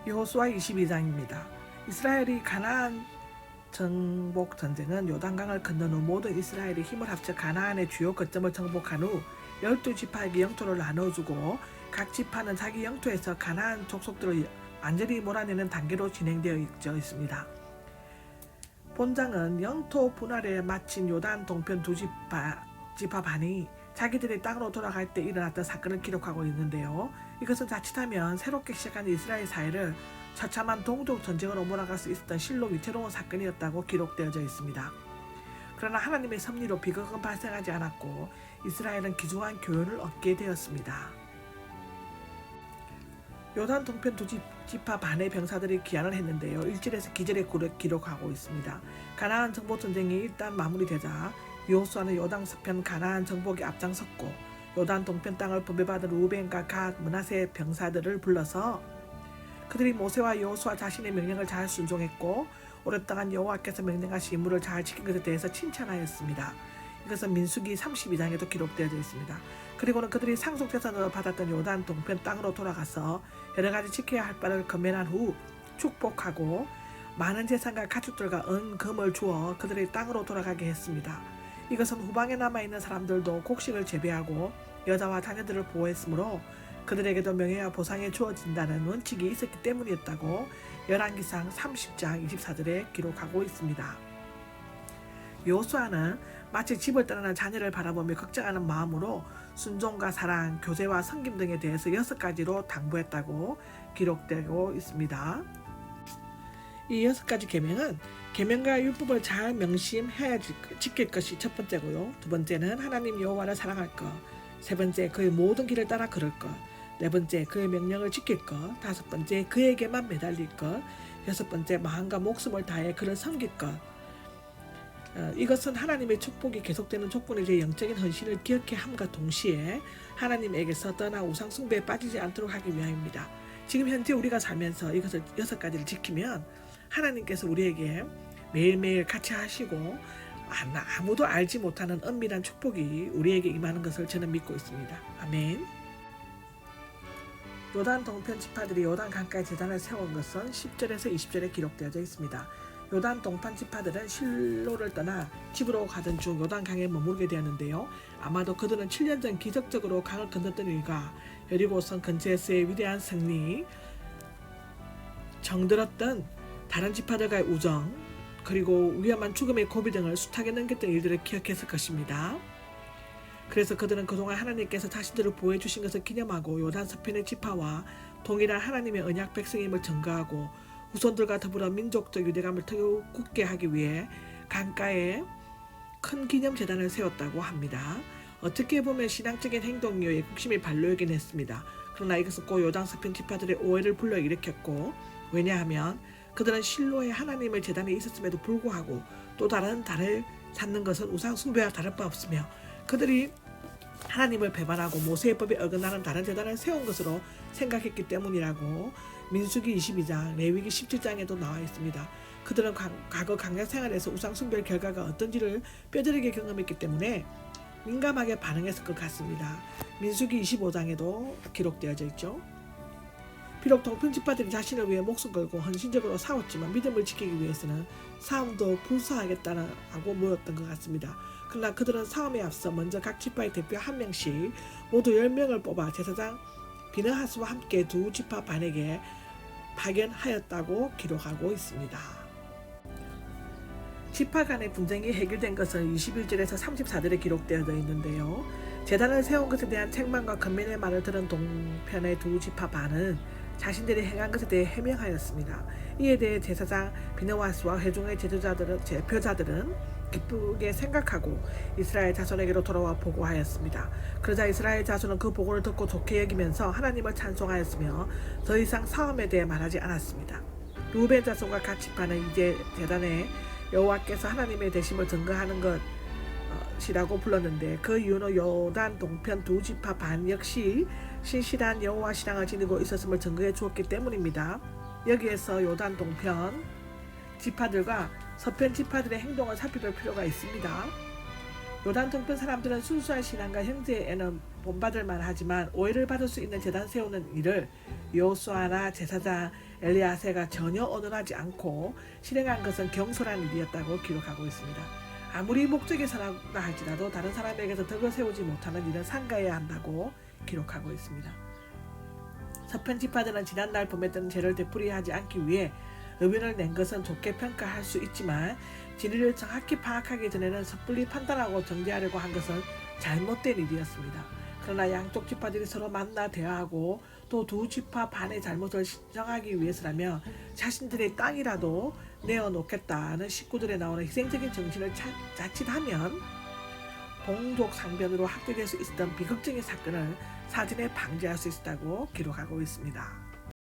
여호수아 22장입니다. 이스라엘이 가나안 정복 전쟁은 요단강을 건넌 후 모든 이스라엘이 힘을 합쳐 가나안의 주요 거점을 정복한 후 12지파에게 영토를 나눠주고 각 지파는 자기 영토에서 가나안 족속들을 완전히 몰아내는 단계로 진행되어 있습니다. 본장은 영토 분할에 마친 요단 동편 두 지파 반이 자기들의 땅으로 돌아갈 때 일어났던 사건을 기록하고 있는데요. 이것은 자칫하면 새롭게 시작한 이스라엘 사회를 처참한 동족 전쟁으로 몰아갈 수 있었던 실로 위태로운 사건이었다고 기록되어져 있습니다. 그러나 하나님의 섭리로 비극은 발생하지 않았고 이스라엘은 귀중한 교훈을 얻게 되었습니다. 요단 동편 두 지파 반의 병사들이 귀환을 했는데요. 1절에서 기절에 기록하고 있습니다. 가나안 정복 전쟁이 일단 마무리되자 여호수아는 요단 서편 가나안 정복에 앞장섰고 요단 동편 땅을 분배받은 루벤과 갓, 므낫세 병사들을 불러서 그들이 모세와 여호수아 자신의 명령을 잘 순종했고 오랫동안 여호와께서 명령하신 임무를 잘 지킨 것에 대해서 칭찬하였습니다. 이것은 민수기 32장에도 기록되어져 있습니다. 그리고는 그들이 상속재산으로 받았던 요단 동편 땅으로 돌아가서 여러 가지 지켜야 할 바를 건면한 후 축복하고 많은 재산과 가축들과 금을 주어 그들의 땅으로 돌아가게 했습니다. 이것은 후방에 남아있는 사람들도 곡식을 재배하고 여자와 자녀들을 보호했으므로 그들에게도 명예와 보상이 주어진다는 원칙이 있었기 때문이었다고 열왕기상 30장 24절에 기록하고 있습니다. 여호수아는 마치 집을 떠나는 자녀를 바라보며 걱정하는 마음으로 순종과 사랑, 교제와 섬김 등에 대해서 6가지로 당부했다고 기록되고 있습니다. 이 6가지 계명은 계명과 율법을 잘 명심해야 지킬 것이 첫 번째고요. 두 번째는 하나님 여호와를 사랑할 것, 세 번째 그의 모든 길을 따라 걸을 것, 네 번째 그의 명령을 지킬 것, 다섯 번째 그에게만 매달릴 것, 여섯 번째 마음과 목숨을 다해 그를 섬길 것. 이것은 하나님의 축복이 계속되는 조건이자 영적인 헌신을 기억해 함과 동시에 하나님에게서 떠나 우상 숭배에 빠지지 않도록 하기 위함입니다. 지금 현재 우리가 살면서 이것을 6가지를 지키면 하나님께서 우리에게 매일매일 같이 하시고 아무도 알지 못하는 은밀한 축복이 우리에게 임하는 것을 저는 믿고 있습니다. 아멘. 요단 동편 지파들이 요단 강가에 제단을 세운 것은 10절에서 20절에 기록되어져 있습니다. 요단 동편 지파들은 실로를 떠나 집으로 가던 중 요단 강에 머무르게 되었는데요. 아마도 그들은 7년 전 기적적으로 강을 건넜던 일과 여리고성 근처에서의 위대한 승리, 정들었던 다른 지파들과의 우정, 그리고 위험한 죽음의 고비 등을 숱하게 넘겼던 일들을 기억했을 것입니다. 그래서 그들은 그동안 하나님께서 자신들을 보호해 주신 것을 기념하고 요단 서편의 지파와 동일한 하나님의 언약 백성임을 증거하고 후손들과 더불어 민족적 유대감을 더욱 굳게 하기 위해 강가에 큰 기념재단을 세웠다고 합니다. 어떻게 보면 신앙적인 행동이요 국심이 발로이긴 했습니다. 그러나 이것은 꼭 요단 서편 지파들의 오해를 불러일으켰고, 왜냐하면 그들은 실로에 하나님의 제단이 있었음에도 불구하고 또 다른 달을 찾는 것은 우상 숭배와 다를 바 없으며 그들이 하나님을 배반하고 모세의 법에 어긋나는 다른 제단을 세운 것으로 생각했기 때문이라고 민수기 22장, 레위기 17장에도 나와 있습니다. 그들은 과거 강약 생활에서 우상 숭배의 결과가 어떤지를 뼈저리게 경험했기 때문에 민감하게 반응했을 것 같습니다. 민수기 25장에도 기록되어져 있죠. 비록 동편 지파들이 자신을 위해 목숨 걸고 헌신적으로 싸웠지만 믿음을 지키기 위해서는 싸움도 불사하겠다고 모였던 것 같습니다. 그러나 그들은 싸움에 앞서 먼저 각 지파의 대표 한 명씩 모두 10명을 뽑아 제사장 비느하스와 함께 두 지파 반에게 파견하였다고 기록하고 있습니다. 지파 간의 분쟁이 해결된 것은 21절에서 34절에 기록되어져 있는데요. 제단을 세운 것에 대한 책망과 건면의 말을 들은 동편의 두 지파 반은 자신들이 행한 것에 대해 해명하였습니다. 이에 대해 제사장 비느하스와 회중의 제표자들은 기쁘게 생각하고 이스라엘 자손에게로 돌아와 보고하였습니다. 그러자 이스라엘 자손은 그 보고를 듣고 좋게 여기면서 하나님을 찬송하였으며 더 이상 싸움에 대해 말하지 않았습니다. 루벤 자손과 갓 지파는 이제 제단에 여호와께서 하나님의 되심을 증거하는 것이라고 불렀는데, 그 이유는 요단 동편 두 지파 반 역시 신실한 여호와 신앙을 지니고 있었음을 증거해 주었기 때문입니다. 여기에서 요단 동편 지파들과 서편 지파들의 행동을 살펴볼 필요가 있습니다. 요단 동편 사람들은 순수한 신앙과 형제에는 본받을 만하지만 오해를 받을 수 있는 제단 세우는 일을 여호수아나 제사장 엘리야세가 전혀 언언하지 않고 실행한 것은 경솔한 일이었다고 기록하고 있습니다. 아무리 목적이 선하다 할지라도 다른 사람에게서 덕을 세우지 못하는 일은 삼가해야 한다고 기록하고 있습니다. 서편 지파들은 지난날 범했던 죄를 되풀이하지 않기 위해 의변을 낸 것은 좋게 평가할 수 있지만 진리를 정확히 파악하기 전에는 섣불리 판단하고 정죄하려고 한 것은 잘못된 일이었습니다. 그러나 양쪽 지파들이 서로 만나 대화하고 또 두 지파 반의 잘못을 정하기 위해서라면 자신들의 땅이라도 내어놓겠다는 식구들에 나오는 희생적인 정신을 자칫하면 동족 상변으로 확대될 수 있었던 비극적인 사건을 사전에 방지할 수 있었다고 기록하고 있습니다.